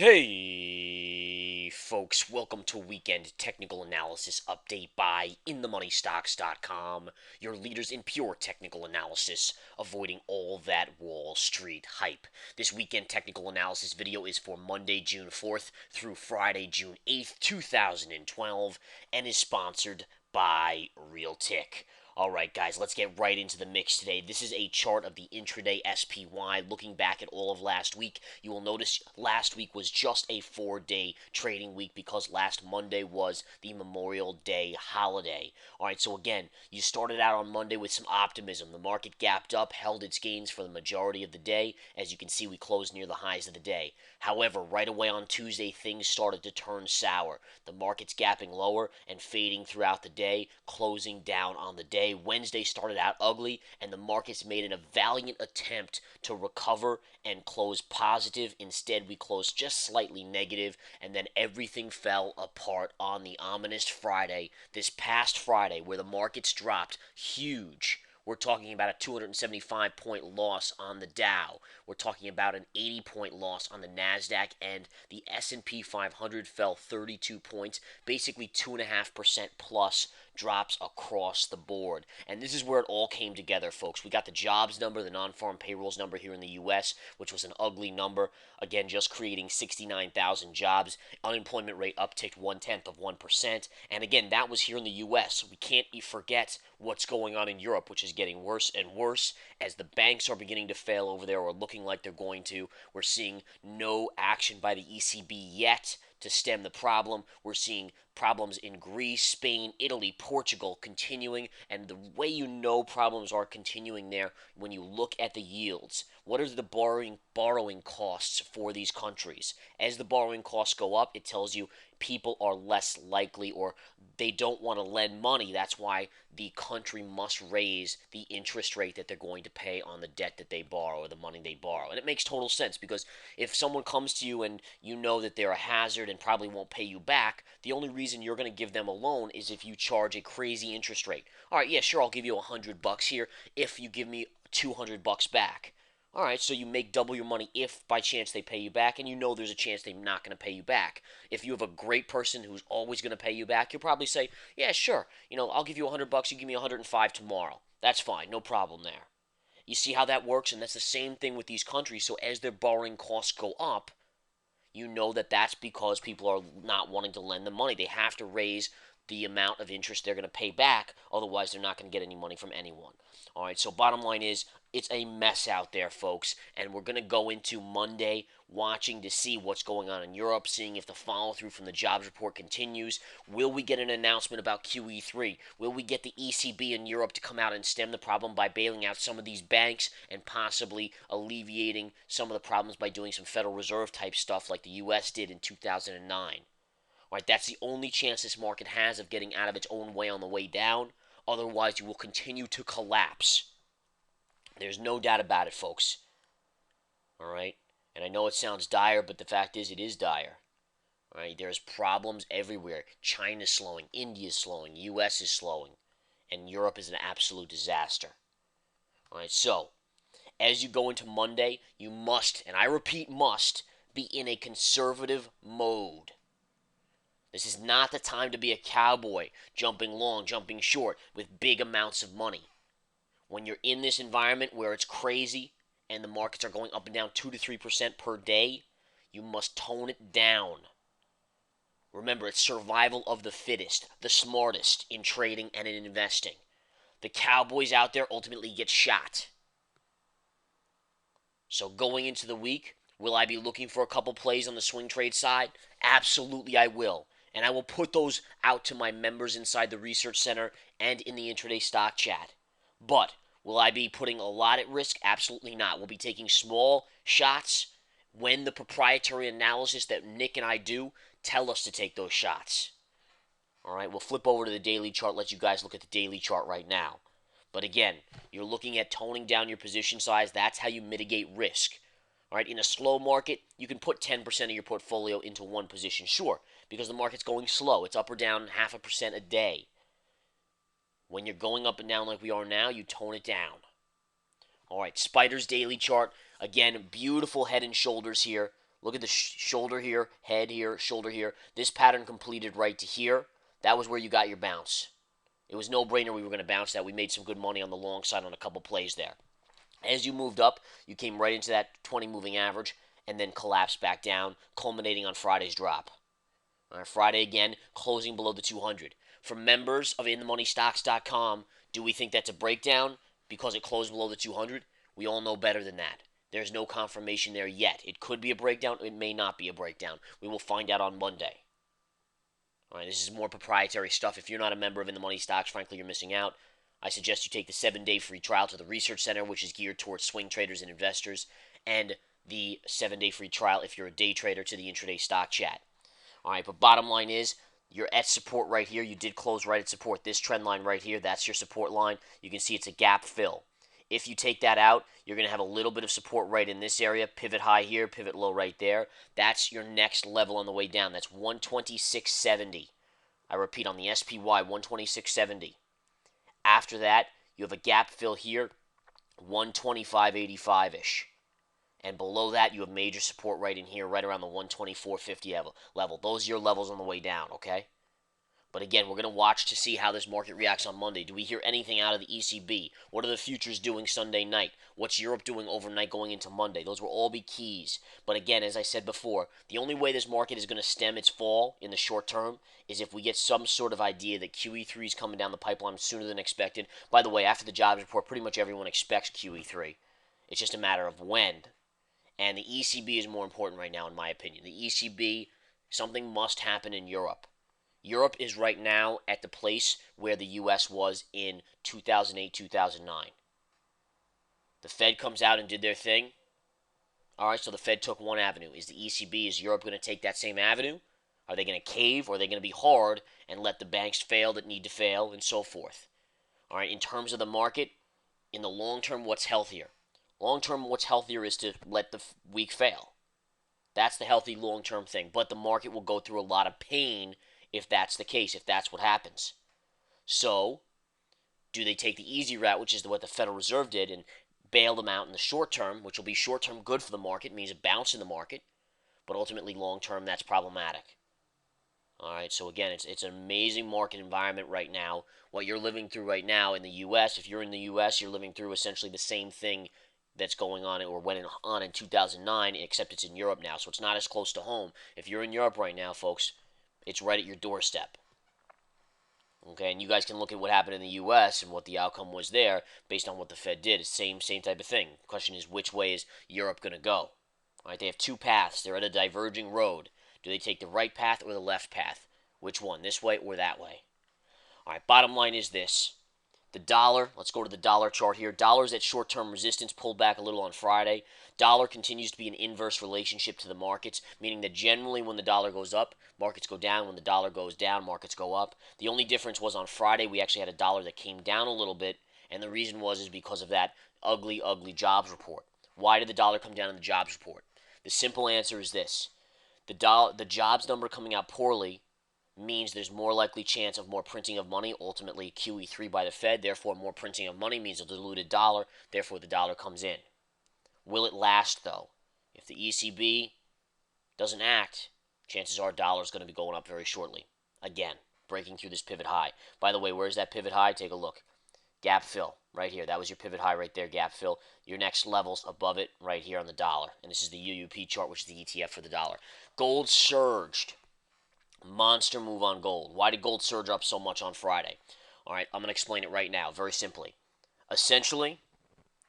Hey, folks, welcome to Weekend Technical Analysis Update by InTheMoneyStocks.com, your leaders in pure technical analysis, avoiding all that Wall Street hype. This weekend technical analysis video is for Monday, June 4th through Friday, June 8th, 2012, and is sponsored by Realtik. Alright, guys, let's get right into the mix today. This is a chart of the intraday SPY. Looking back at all of last week, you will notice last week was just a 4-day trading week because last Monday was the Memorial Day holiday. Alright, so again, you started out on Monday with some optimism. The market gapped up, held its gains for the majority of the day. As you can see, we closed near the highs of the day. However, right away on Tuesday, things started to turn sour. The market's gapping lower and fading throughout the day, closing down on the day. Wednesday started out ugly, and the markets made a valiant attempt to recover and close positive. Instead, we closed just slightly negative, and then everything fell apart on the ominous Friday, this past Friday, where the markets dropped huge. We're talking about a 275-point loss on the Dow. We're talking about an 80-point loss on the Nasdaq, and the S&P 500 fell 32 points, basically 2.5% plus drops across the board. And this is where it all came together, folks. We got the jobs number, the non-farm payrolls number here in the U.S., which was an ugly number. Again, just creating 69,000 jobs. Unemployment rate upticked 0.1%. And again, that was here in the U.S. We can't forget what's going on in Europe, which is getting worse and worse as the banks are beginning to fail over there or looking like they're going to. We're seeing no action by the ECB yet to stem the problem. We're seeing problems in Greece, Spain, Italy, Portugal continuing, and the way you know problems are continuing there when you look at the yields. What are the borrowing costs for these countries? As the borrowing costs go up, it tells you people are less likely or they don't want to lend money. That's why the country must raise the interest rate that they're going to pay on the debt that they borrow or the money they borrow. And it makes total sense because if someone comes to you and you know that they're a hazard and probably won't pay you back, the only reason you're going to give them a loan is if you charge a crazy interest rate. All right, yeah, sure, I'll give you $100 here if you give me $200 back. All right, so you make double your money if by chance they pay you back, and you know there's a chance they're not going to pay you back. If you have a great person who's always going to pay you back, you'll probably say, "Yeah, sure. I'll give you $100. You give me 105 tomorrow. That's fine. No problem there." You see how that works, and that's the same thing with these countries. So as their borrowing costs go up, you know that that's because people are not wanting to lend them money. They have to raise the amount of interest they're going to pay back. Otherwise, they're not going to get any money from anyone. All right, so bottom line is it's a mess out there, folks. And we're going to go into Monday watching to see what's going on in Europe, seeing if the follow through from the jobs report continues. Will we get an announcement about QE3? Will we get the ECB in Europe to come out and stem the problem by bailing out some of these banks and possibly alleviating some of the problems by doing some Federal Reserve type stuff like the US did in 2009? Right, that's the only chance this market has of getting out of its own way on the way down. Otherwise, you will continue to collapse. There's no doubt about it, folks. All right? And I know it sounds dire, but the fact is, it is dire. All right? There's problems everywhere. China's slowing, India's slowing, US is slowing, and Europe is an absolute disaster. All right? So, as you go into Monday, you must, and I repeat, must, be in a conservative mode. This is not the time to be a cowboy, jumping long, jumping short, with big amounts of money. When you're in this environment where it's crazy and the markets are going up and down 2 to 3% per day, you must tone it down. Remember, it's survival of the fittest, the smartest in trading and in investing. The cowboys out there ultimately get shot. So going into the week, will I be looking for a couple plays on the swing trade side? Absolutely, I will. And I will put those out to my members inside the research center and in the intraday stock chat. But will I be putting a lot at risk? Absolutely not. We'll be taking small shots when the proprietary analysis that Nick and I do tell us to take those shots. All right, we'll flip over to the daily chart, let you guys look at the daily chart right now. But again, you're looking at toning down your position size. That's how you mitigate risk. All right, in a slow market, you can put 10% of your portfolio into one position, sure, because the market's going slow. It's up or down 0.5% a day. When you're going up and down like we are now, you tone it down. All right, Spider's daily chart. Again, beautiful head and shoulders here. Look at the shoulder here, head here, shoulder here. This pattern completed right to here. That was where you got your bounce. It was no brainer we were going to bounce that. We made some good money on the long side on a couple plays there. As you moved up, you came right into that 20 moving average and then collapsed back down, culminating on Friday's drop. All right, Friday again, closing below the 200. For members of InTheMoneyStocks.com, do we think that's a breakdown because it closed below the 200? We all know better than that. There's no confirmation there yet. It could be a breakdown. It may not be a breakdown. We will find out on Monday. All right, this is more proprietary stuff. If you're not a member of In the Money Stocks, frankly, you're missing out. I suggest you take the 7-day free trial to the Research Center, which is geared towards swing traders and investors, and the 7-day free trial if you're a day trader to the Intraday Stock Chat. All right, but bottom line is you're at support right here. You did close right at support. This trend line right here, that's your support line. You can see it's a gap fill. If you take that out, you're going to have a little bit of support right in this area. Pivot high here, pivot low right there. That's your next level on the way down. That's 126.70. I repeat, on the SPY, 126.70. After that, you have a gap fill here, 125.85-ish. And below that, you have major support right in here, right around the 124.50 level. Those are your levels on the way down, okay? But again, we're going to watch to see how this market reacts on Monday. Do we hear anything out of the ECB? What are the futures doing Sunday night? What's Europe doing overnight going into Monday? Those will all be keys. But again, as I said before, the only way this market is going to stem its fall in the short term is if we get some sort of idea that QE3 is coming down the pipeline sooner than expected. By the way, after the jobs report, pretty much everyone expects QE3. It's just a matter of when. And the ECB is more important right now, in my opinion. The ECB, something must happen in Europe. Europe is right now at the place where the U.S. was in 2008, 2009. The Fed comes out and did their thing. All right, so the Fed took one avenue. Is the ECB, is Europe going to take that same avenue? Are they going to cave, or are they going to be hard and let the banks fail that need to fail, and so forth? All right, in terms of the market, in the long term, what's healthier? Long term, what's healthier is to let the weak fail. That's the healthy long term thing. But the market will go through a lot of pain if that's the case, if that's what happens. So, do they take the easy route, which is what the Federal Reserve did, and bail them out in the short term, which will be short term good for the market, means a bounce in the market, but ultimately long term, that's problematic. All right, so again, it's an amazing market environment right now. What you're living through right now in the U.S., if you're in the U.S., you're living through essentially the same thing that's going on or went on in 2009, except it's in Europe now, so it's not as close to home. If you're in Europe right now, folks, it's right at your doorstep. Okay, and you guys can look at what happened in the U.S. and what the outcome was there based on what the Fed did. It's same type of thing. The question is, which way is Europe going to go? All right, they have two paths. They're at a diverging road. Do they take the right path or the left path? Which one, this way or that way? All right, bottom line is this. The dollar, let's go to the dollar chart here. Dollar's at short-term resistance, pulled back a little on Friday. Dollar continues to be an inverse relationship to the markets, meaning that generally when the dollar goes up, markets go down. When the dollar goes down, markets go up. The only difference was on Friday, we actually had a dollar that came down a little bit, and the reason is because of that ugly, ugly jobs report. Why did the dollar come down in the jobs report? The simple answer is this. The jobs number coming out poorly means there's more likely chance of more printing of money, ultimately QE3 by the Fed. Therefore, more printing of money means a diluted dollar. Therefore, the dollar comes in. Will it last, though? If the ECB doesn't act, chances are dollar is going to be going up very shortly. Again, breaking through this pivot high. By the way, where's that pivot high? Take a look. Gap fill right here. That was your pivot high right there, gap fill. Your next level's above it right here on the dollar. And this is the UUP chart, which is the ETF for the dollar. Gold surged. Monster move on gold. Why did gold surge up so much on Friday? All right, I'm going to explain it right now, very simply. Essentially,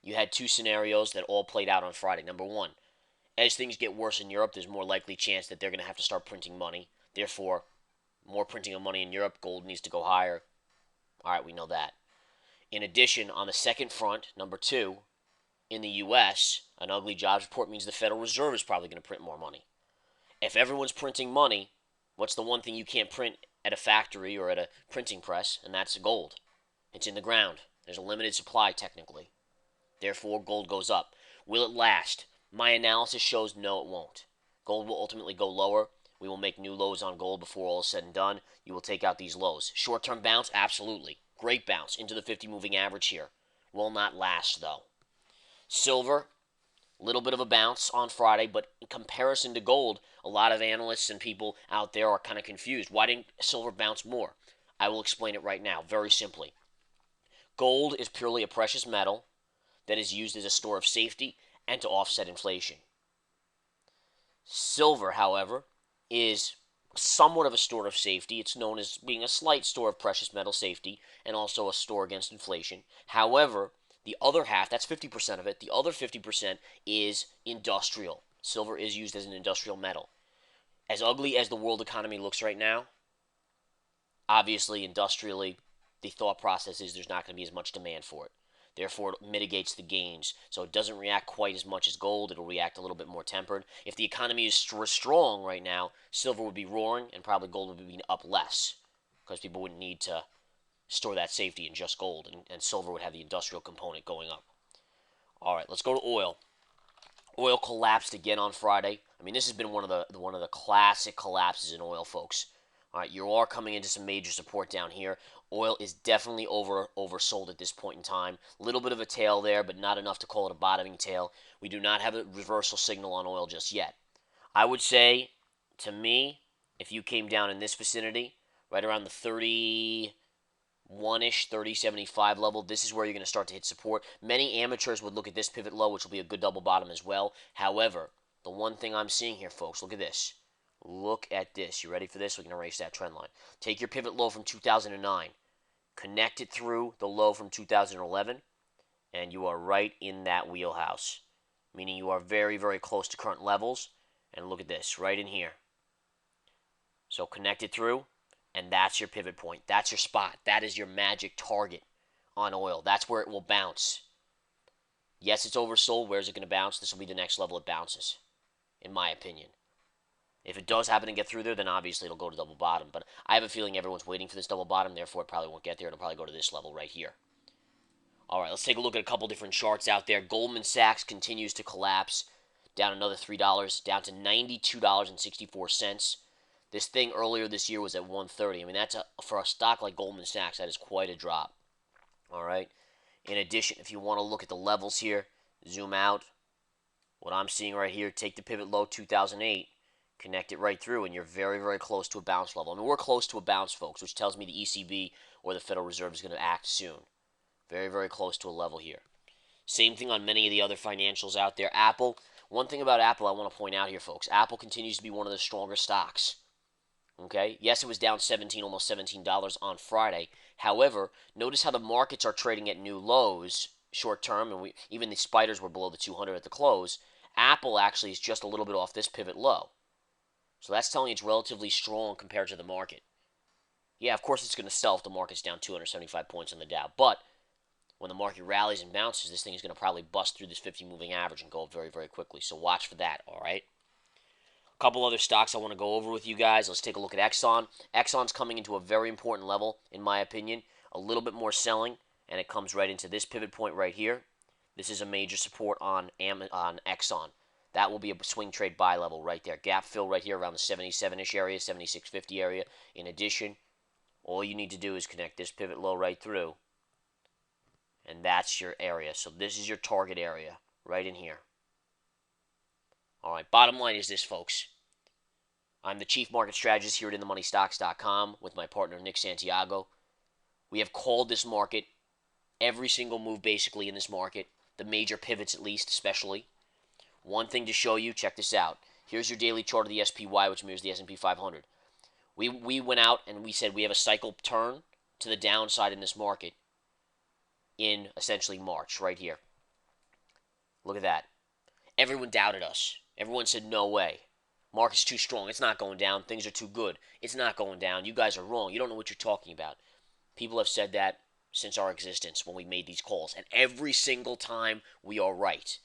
you had two scenarios that all played out on Friday. Number one, as things get worse in Europe, there's more likely chance that they're going to have to start printing money. Therefore, more printing of money in Europe, gold needs to go higher. All right, we know that. In addition, on the second front, number two, in the U.S., an ugly jobs report means the Federal Reserve is probably going to print more money. If everyone's printing money, what's the one thing you can't print at a factory or at a printing press? And that's gold. It's in the ground. There's a limited supply, technically. Therefore, gold goes up. Will it last? My analysis shows no, it won't. Gold will ultimately go lower. We will make new lows on gold before all is said and done. You will take out these lows. Short-term bounce? Absolutely. Great bounce into the 50 moving average here. Will not last, though. Silver, A little bit of a bounce on Friday, but in comparison to gold, a lot of analysts and people out there are kind of confused. Why didn't silver bounce more? I will explain it right now, very simply. Gold is purely a precious metal that is used as a store of safety and to offset inflation. Silver, however, is somewhat of a store of safety. It's known as being a slight store of precious metal safety and also a store against inflation. However, the other half, that's 50% of it, the other 50% is industrial. Silver is used as an industrial metal. As ugly as the world economy looks right now, obviously, industrially, the thought process is there's not going to be as much demand for it. Therefore, it mitigates the gains. So it doesn't react quite as much as gold. It'll react a little bit more tempered. If the economy is strong right now, silver would be roaring and probably gold would be up less because people wouldn't need to store that safety in just gold, and silver would have the industrial component going up. All right, let's go to oil. Oil collapsed again on Friday. I mean, this has been one of the classic collapses in oil, folks. All right, you are coming into some major support down here. Oil is definitely oversold at this point in time. A little bit of a tail there, but not enough to call it a bottoming tail. We do not have a reversal signal on oil just yet. I would say, to me, if you came down in this vicinity, right around the 30-ish, 30.75 level, this is where you're going to start to hit support. Many amateurs would look at this pivot low, which will be a good double bottom as well. However, the one thing I'm seeing here, folks, look at this. Look at this. You ready for this? We can erase that trend line. Take your pivot low from 2009, connect it through the low from 2011, and you are right in that wheelhouse, meaning you are very, very close to current levels. And look at this, right in here. So connect it through, and that's your pivot point. That's your spot. That is your magic target on oil. That's where it will bounce. Yes, it's oversold. Where's it going to bounce? This will be the next level it bounces, in my opinion. If it does happen to get through there, then obviously it'll go to double bottom. But I have a feeling everyone's waiting for this double bottom, therefore it probably won't get there. It'll probably go to this level right here. All right, let's take a look at a couple different charts out there. Goldman Sachs continues to collapse, down another $3, down to $92.64. This thing earlier this year was at 130. I mean, for a stock like Goldman Sachs, that is quite a drop. All right. In addition, if you want to look at the levels here, zoom out. What I'm seeing right here, take the pivot low 2008, connect it right through, and you're very, very close to a bounce level. I mean, we're close to a bounce, folks, which tells me the ECB or the Federal Reserve is going to act soon. Very, very close to a level here. Same thing on many of the other financials out there. Apple, one thing about Apple I want to point out here, folks. Apple continues to be one of the stronger stocks. Okay? Yes, it was down almost $17 on Friday. However, notice how the markets are trading at new lows short term, and even the spiders were below the 200 at the close. Apple actually is just a little bit off this pivot low. So that's telling you it's relatively strong compared to the market. Yeah, of course it's going to sell if the market's down 275 points on the Dow, but when the market rallies and bounces, this thing is going to probably bust through this 50 moving average and go up very, very quickly. So watch for that, all right? A couple other stocks I want to go over with you guys. Let's take a look at Exxon. Exxon's coming into a very important level, in my opinion. A little bit more selling, and it comes right into this pivot point right here. This is a major support on Exxon. That will be a swing trade buy level right there. Gap fill right here around the 77-ish area, 76.50 area. In addition, all you need to do is connect this pivot low right through, and that's your area. So this is your target area right in here. All right, bottom line is this, folks. I'm the chief market strategist here at InTheMoneyStocks.com with my partner Nick Santiago. We have called this market, every single move basically in this market, the major pivots at least, especially. One thing to show you, check this out. Here's your daily chart of the SPY, which mirrors the S&P 500. We went out and we said we have a cycle turn to the downside in this market in essentially March, right here. Look at that. Everyone doubted us. Everyone said, no way. Market's too strong. It's not going down. Things are too good. It's not going down. You guys are wrong. You don't know what you're talking about. People have said that since our existence when we made these calls. And every single time we are right.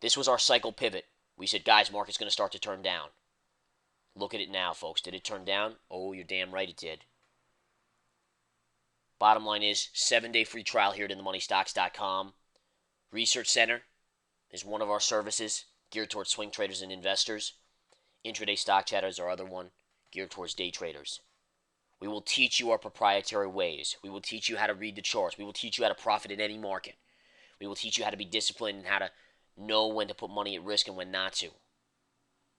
This was our cycle pivot. We said, guys, market's going to start to turn down. Look at it now, folks. Did it turn down? Oh, you're damn right it did. Bottom line is, 7-day free trial here at InTheMoneyStocks.com. Research Center is one of our services geared towards swing traders and investors. Intraday Stock Chatter is our other one, geared towards day traders. We will teach you our proprietary ways. We will teach you how to read the charts. We will teach you how to profit in any market. We will teach you how to be disciplined and how to know when to put money at risk and when not to.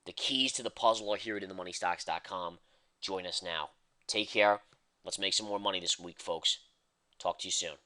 The keys to the puzzle are here at InTheMoneyStocks.com. Join us now. Take care. Let's make some more money this week, folks. Talk to you soon.